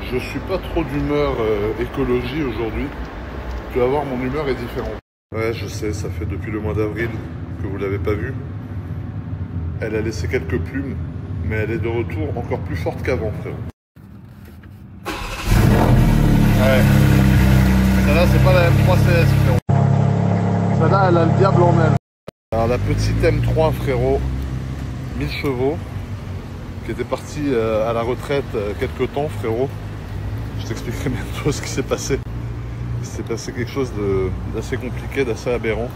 Je suis pas trop d'humeur écologie aujourd'hui. Tu vas voir, mon humeur est différente. Ouais, je sais, ça fait depuis le mois d'avril que vous l'avez pas vue. Elle a laissé quelques plumes, mais elle est de retour encore plus forte qu'avant, frérot. Ouais. Celle-là, c'est pas la M3CS, frérot. Celle-là, elle a le diable en elle. Alors, la petite M3, frérot, 1000 chevaux, qui était partie à la retraite quelques temps, frérot. Je t'expliquerai bientôt ce qui s'est passé. Il s'est passé quelque chose d'assez compliqué, d'assez aberrant.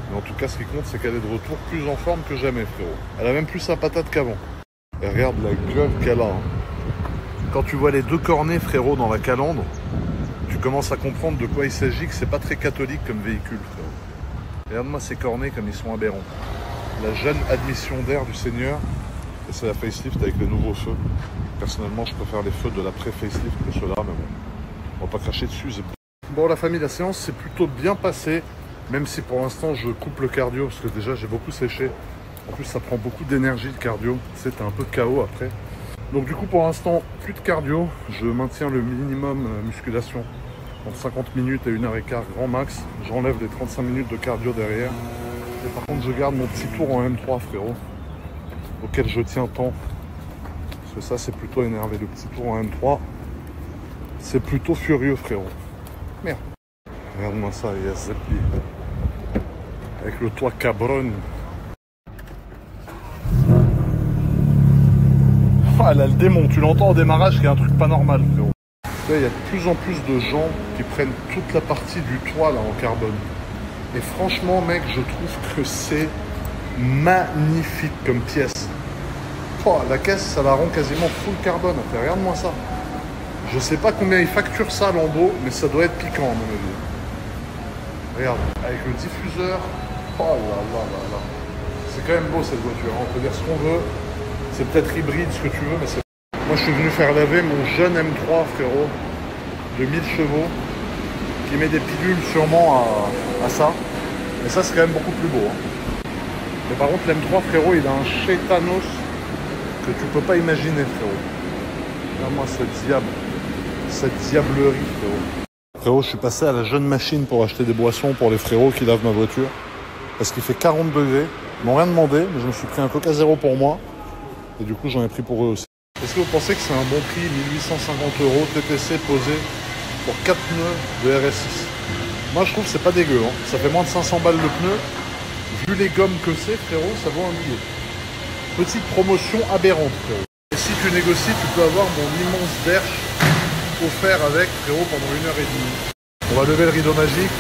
Mais en tout cas, ce qui compte, c'est qu'elle est de retour plus en forme que jamais, frérot. Elle a même plus sa patate qu'avant. Et regarde la gueule qu'elle a. Hein. Quand tu vois les deux cornets, frérot, dans la calandre, tu commences à comprendre de quoi il s'agit, que c'est pas très catholique comme véhicule, frérot. Regarde-moi ces cornets comme ils sont aberrants. La jeune admission d'air du Seigneur, et c'est la facelift avec les nouveaux feux. Personnellement, je préfère les feux de la pré-facelift que ceux-là, mais bon, on va pas cracher dessus. Bon, la famille, la séance s'est plutôt bien passée, même si pour l'instant, je coupe le cardio, parce que déjà, j'ai beaucoup séché. En plus, ça prend beaucoup d'énergie, le cardio. C'était un peu KO après. Donc du coup, pour l'instant, plus de cardio. Je maintiens le minimum musculation. Donc 50 minutes et 1h15 grand max. J'enlève les 35 minutes de cardio derrière. Et par contre, je garde mon petit tour en M3, frérot, auquel je tiens tant. Parce que ça, c'est plutôt énervé. Le petit tour en M3, c'est plutôt furieux, frérot. Merde. Regarde-moi ça, il y a Zepli. Avec le toit cabron. Ah, elle a le démon. Tu l'entends au démarrage, qu'il y a un truc pas normal, frérot. Là, il y a de plus en plus de gens qui prennent toute la partie du toit là en carbone. Et franchement, mec, je trouve que c'est magnifique comme pièce. Oh, la caisse, ça la rend quasiment full carbone. Regarde-moi ça. Je sais pas combien ils facturent ça à Lambeau, mais ça doit être piquant à mon avis. Regarde, avec le diffuseur. Oh là là là là. C'est quand même beau cette voiture. On peut dire ce qu'on veut. C'est peut-être hybride, ce que tu veux, mais c'est... Moi, je suis venu faire laver mon jeune M3, frérot, de 1000 chevaux, qui met des pilules sûrement à ça. Mais ça, c'est quand même beaucoup plus beau. Hein. Mais par contre, l'M3, frérot, il a un chétanos que tu peux pas imaginer, frérot. Regarde-moi cette diablerie, frérot. Frérot, je suis passé à la jeune machine pour acheter des boissons pour les frérots qui lavent ma voiture. Parce qu'il fait 40 degrés. Ils m'ont rien demandé, mais je me suis pris un Coca Zéro pour moi. Et du coup, j'en ai pris pour eux aussi. Est-ce que vous pensez que c'est un bon prix, 1850 € TTC posé pour 4 pneus de RS6? Moi, je trouve que c'est pas dégueu. Hein. Ça fait moins de 500 balles le pneu. Vu les gommes que c'est, frérot, ça vaut un billet. Petite promotion aberrante, frérot. Et si tu négocies, tu peux avoir mon immense berche offert avec, frérot, pendant 1h30. On va lever le rideau magique.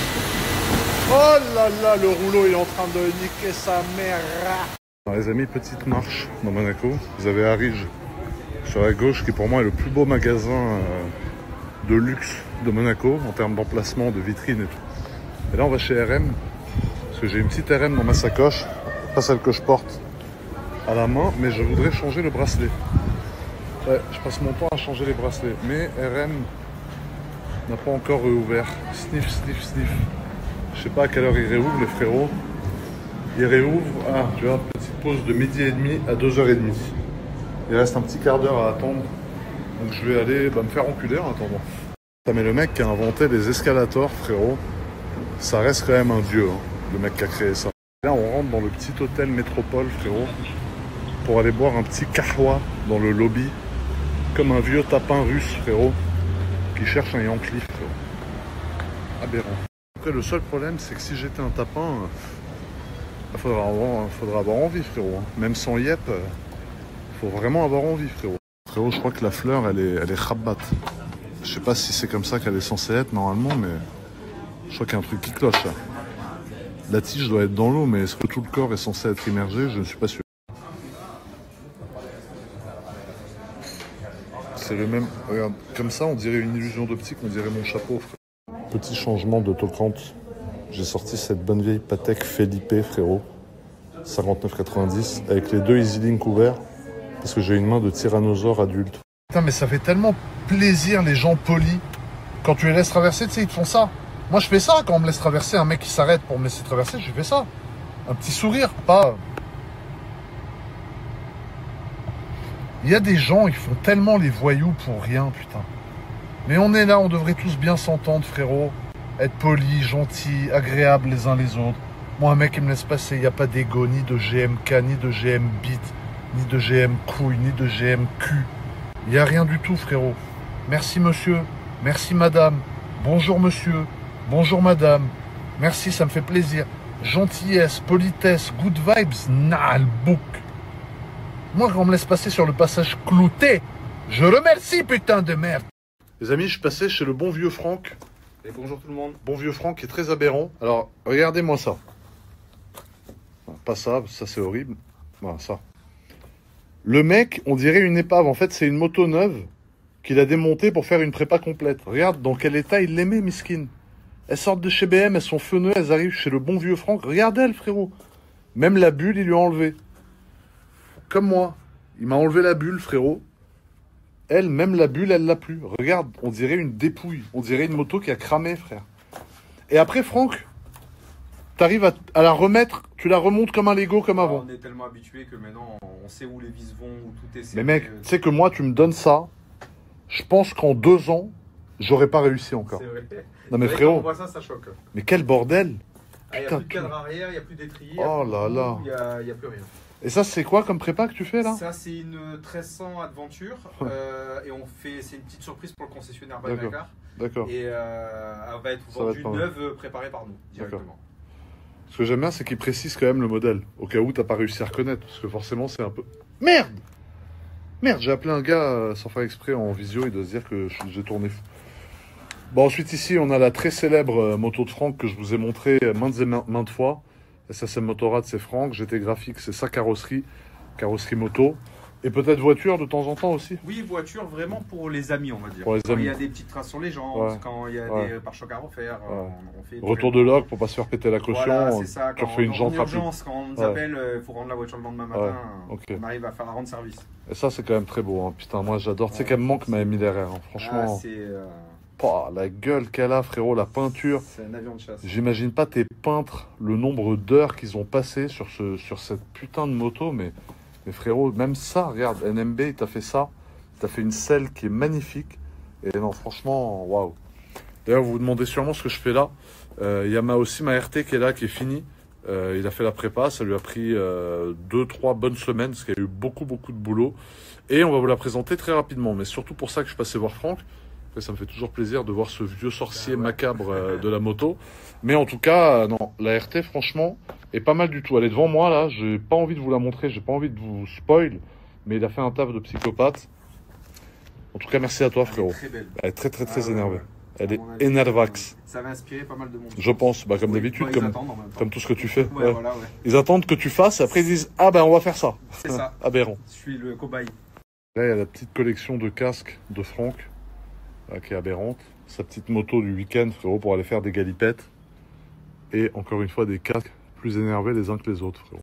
Oh là là, le rouleau est en train de niquer sa mère. Alors, les amis, petite marche dans Monaco. Vous avez Arige sur la gauche, qui pour moi est le plus beau magasin de luxe de Monaco en termes d'emplacement, de vitrine et tout. Et là, on va chez RM, parce que j'ai une petite RM dans ma sacoche, pas celle que je porte à la main, mais je voudrais changer le bracelet. Ouais, je passe mon temps à changer les bracelets, mais RM n'a pas encore réouvert. Sniff, sniff, sniff. Je sais pas à quelle heure ils réouvrent, les frérots. Ils réouvrent, ah, tu vois, petite pause de 12h30 à 2h30. Il reste un petit quart d'heure à attendre. Donc je vais aller me faire enculer en attendant. Mais le mec qui a inventé les escalators, frérot, ça reste quand même un dieu, hein, le mec qui a créé ça. Là, on rentre dans le petit hôtel Métropole, frérot, pour aller boire un petit kahwa dans le lobby, comme un vieux tapin russe, frérot, qui cherche un Yankee, frérot. Aberrant. Après, le seul problème, c'est que si j'étais un tapin, il faudra avoir envie, frérot. Même sans yep, faut vraiment avoir envie, frérot. Frérot, je crois que la fleur, elle est khabbat. Je sais pas si c'est comme ça qu'elle est censée être normalement, mais je crois qu'il y a un truc qui cloche là. La tige doit être dans l'eau, mais est-ce que tout le corps est censé être immergé? Je ne suis pas sûr. C'est le même. Regarde, comme ça, on dirait une illusion d'optique, on dirait mon chapeau, frère. Petit changement de tocante. J'ai sorti cette bonne vieille Patek Philippe, frérot. 59,90 avec les deux EasyLink ouverts. Parce que j'ai une main de tyrannosaure adulte. Putain, mais ça fait tellement plaisir les gens polis. Quand tu les laisses traverser, tu sais, ils te font ça. Moi, je fais ça quand on me laisse traverser. Un mec qui s'arrête pour me laisser traverser, je fais ça. Un petit sourire, pas... Il y a des gens, ils font tellement les voyous pour rien, putain. Mais on est là, on devrait tous bien s'entendre, frérot. Être polis, gentils, agréables les uns les autres. Moi, un mec qui me laisse passer, il n'y a pas d'ego, ni de GMK, ni de GM bite, ni de GM couille, ni de GM cul. Il n'y a rien du tout, frérot. Merci, monsieur. Merci, madame. Bonjour, monsieur. Bonjour, madame. Merci, ça me fait plaisir. Gentillesse, politesse, good vibes, nah, le bouc. Moi, quand on me laisse passer sur le passage clouté, je remercie, putain de merde. Les amis, je passais chez le bon vieux Franck. Et bonjour tout le monde. Bon vieux Franck qui est très aberrant. Alors, regardez-moi ça. Pas ça, ça c'est horrible. Voilà, ça. Le mec, on dirait une épave. En fait, c'est une moto neuve qu'il a démontée pour faire une prépa complète. Regarde dans quel état il les met, miskin. Elles sortent de chez BM, elles sont feneuées, elles arrivent chez le bon vieux Franck. Regardez-elles, frérot. Même la bulle, il lui a enlevé. Comme moi. Il m'a enlevé la bulle, frérot. Elle, même la bulle, elle l'a plus. Regarde, on dirait une dépouille. On dirait une moto qui a cramé, frère. Et après, Franck, t'arrives à la remettre, tu la remontes comme un Lego, comme avant. On est tellement habitué que maintenant, on sait où les vis vont, où tout est serré. Mais mec, tu sais que moi, tu me donnes ça, je pense qu'en 2 ans, j'aurais pas réussi encore. C'est vrai. Non mais Quand frérot, on voit ça, ça choque. mais quel bordel. Il n'y a Putain, plus de cadre arrière, il n'y a plus d'étrier. Oh là là. Il n'y a plus rien. Et ça, c'est quoi comme prépa que tu fais là? Ça, c'est une 1300 Adventure. Et c'est une petite surprise pour le concessionnaire D'accord. Babacar. D'accord. Et elle va être Ça va vendue être pas mal. neuve, préparée par nous, directement. Ce que j'aime bien, c'est qu'il précise quand même le modèle, au cas où t'as pas réussi à reconnaître, parce que forcément, c'est un peu... Merde! Merde, j'ai appelé un gars sans faire exprès en visio, il doit se dire que j'ai tourné fou. Bon, ensuite ici, on a la très célèbre moto de Franck que je vous ai montré maintes et maintes fois. SSM Motorrad, c'est Franck. GT Graphique, c'est sa carrosserie moto. Et peut-être voiture de temps en temps aussi. Oui, voiture vraiment pour les amis, on va dire. Pour les quand amis. il y a des petites traces sur les jantes, Ouais. quand il y a Ouais. des pare-chocs à refaire, Ouais. on fait... Retour de log pour pas se faire péter la caution. Voilà, c'est ça. Tu Quand refais une en jante rapide. urgence, quand on nous Ouais. appelle, il faut rendre la voiture le lendemain matin, Ouais. Ok. on arrive à faire un rendre service. Et ça, c'est quand même très beau. Hein. Putain, moi, j'adore. Tu sais qu'elle me manque ma MLRR. Hein. Franchement, c'est Pouah, la gueule qu'elle a, frérot, la peinture. un avion de chasse. J'imagine pas tes peintres, le nombre d'heures qu'ils ont passé sur cette putain de moto, mais frérot, même ça, regarde, NMB, il t'a fait ça, il t'a fait une selle qui est magnifique, et non, franchement, waouh. D'ailleurs, vous vous demandez sûrement ce que je fais là, il y a aussi ma RT qui est là, qui est finie, il a fait la prépa, ça lui a pris 2-3 bonnes semaines, parce qu'il y a eu beaucoup de boulot, et on va vous la présenter très rapidement, mais surtout pour ça que je suis passé voir Franck. Après, ça me fait toujours plaisir de voir ce vieux sorcier macabre de la moto. Mais en tout cas, non, la RT, franchement, est pas mal du tout. Elle est devant moi, là. J'ai pas envie de vous la montrer, j'ai pas envie de vous spoil. Mais il a fait un taf de psychopathe. En tout cas, merci à toi, frérot. Très belle. Elle est très énervée. Ouais. Elle est À mon avis, énervax. Ça va inspirer pas mal de monde. Je pense, bah, comme Oui, d'habitude, ils comme attendent en même temps. tout ce que tu fais. Ouais, Ouais. voilà, ouais. Ils attendent que tu fasses, et après ils disent, ah ben on va faire ça. C'est ça. Aberrant. Je suis le cobaye. Là, il y a la petite collection de casques de Franck, là, qui est aberrante. Sa petite moto du week-end, frérot, pour aller faire des galipettes. Et encore une fois, des casques plus énervés les uns que les autres, frérot.